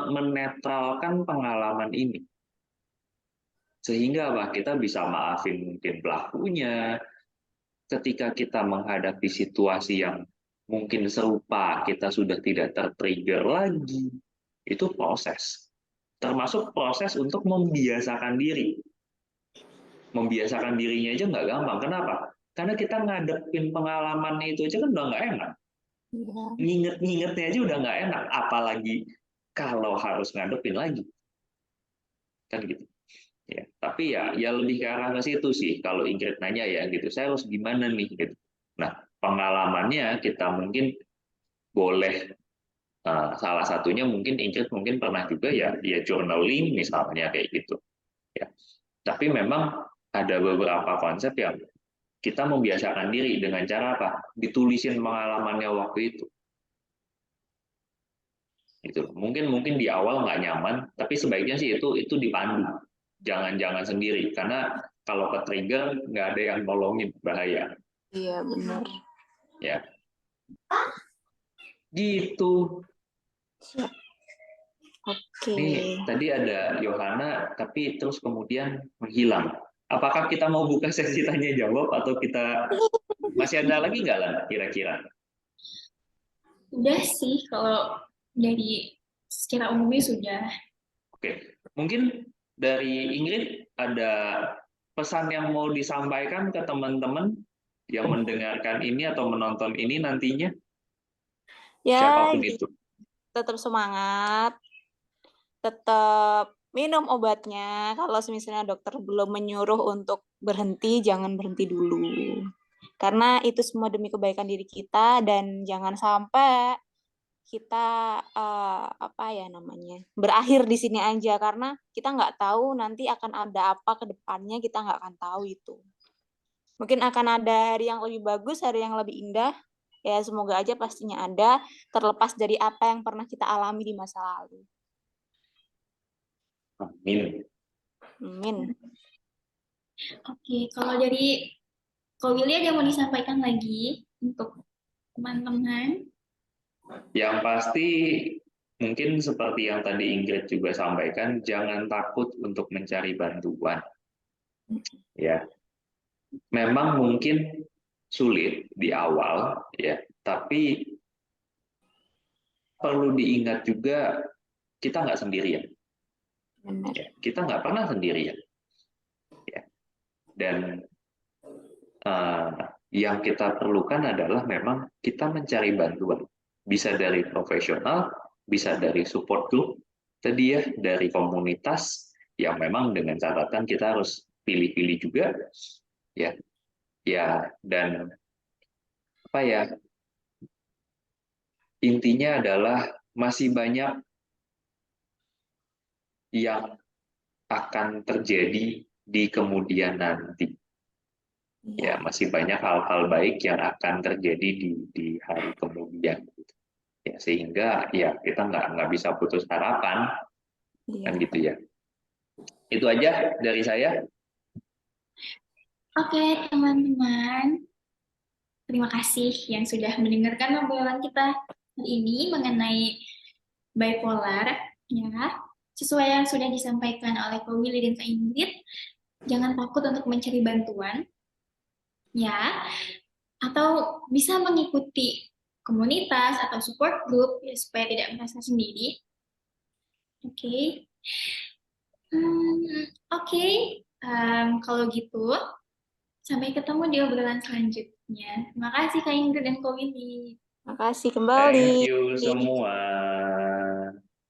menetralkan pengalaman ini. Sehingga kita bisa maafin mungkin pelakunya, ketika kita menghadapi situasi yang mungkin serupa, kita sudah tidak tertrigger lagi. Itu proses. Termasuk proses untuk membiasakan diri. Membiasakan dirinya aja nggak gampang. Kenapa? Karena kita ngadepin pengalaman itu aja kan udah nggak enak. Iya. Nginget-ngingetnya aja udah nggak enak. Apalagi kalau harus ngadepin lagi. Kan gitu. Ya, tapi ya lebih ke arah ke situ sih. Kalau Ingrid nanya ya gitu, saya harus gimana nih gitu. Nah, pengalamannya kita mungkin boleh salah satunya mungkin Ingrid mungkin pernah juga ya journaling misalnya kayak gitu. Ya. Tapi memang ada beberapa konsep yang kita membiasakan diri dengan cara apa? Ditulisin pengalamannya waktu itu. Gitu. Mungkin di awal nggak nyaman, tapi sebaiknya sih itu dipandu. Jangan sendiri, karena kalau ke trigger nggak ada yang nolongin, bahaya. Iya, benar. Ya, gitu. Siap. Oke. Nih, tadi ada Yohana, tapi terus kemudian menghilang. Apakah kita mau buka sesi tanya jawab atau kita masih ada lagi nggak lah kira-kira? Udah sih kalau dari secara umumnya sudah. Oke, mungkin dari Ingrid ada pesan yang mau disampaikan ke teman-teman yang mendengarkan ini atau menonton ini nantinya, Ya, siapapun itu. tetap semangat, tetap minum obatnya. Kalau misalnya dokter belum menyuruh untuk berhenti, jangan berhenti dulu. Karena itu semua demi kebaikan diri kita dan jangan sampai kita apa ya namanya berakhir di sini aja karena kita nggak tahu nanti akan ada apa ke depannya, kita nggak akan tahu itu. Mungkin akan ada hari yang lebih bagus, hari yang lebih indah. Ya semoga aja pastinya ada, terlepas dari apa yang pernah kita alami di masa lalu. Amin. Amin. Oke, kalau dari Ko Willy ada yang mau disampaikan lagi untuk teman-teman? Yang pasti mungkin seperti yang tadi Ingrid juga sampaikan, jangan takut untuk mencari bantuan. Ya, memang mungkin sulit di awal, ya, tapi perlu diingat juga kita nggak sendirian. Benar. Ya, kita nggak pernah sendirian. Ya. Dan yang kita perlukan adalah memang kita mencari bantuan. Bisa dari profesional, bisa dari support group, tadi ya, dari komunitas, yang memang dengan catatan kita harus pilih-pilih juga, ya, dan apa ya, intinya adalah masih banyak yang akan terjadi di kemudian nanti. Ya, masih banyak hal-hal baik yang akan terjadi di hari kemudian. Ya, sehingga ya kita nggak bisa putus harapan, kan Iya. gitu ya. Itu aja dari saya. Oke, teman-teman. Terima kasih yang sudah mendengarkan obrolan kita hari ini mengenai bipolar. Ya, sesuai yang sudah disampaikan oleh Kak Willy dan Kak Ingrid, jangan takut untuk mencari bantuan, ya, atau bisa mengikuti komunitas atau support group ya, supaya tidak merasa sendiri. Oke. Oke. Kalau gitu, sampai ketemu di obrolan selanjutnya. Terima kasih Kak Ingrid dan Kak Willy. Makasih Thank kembali. you semua.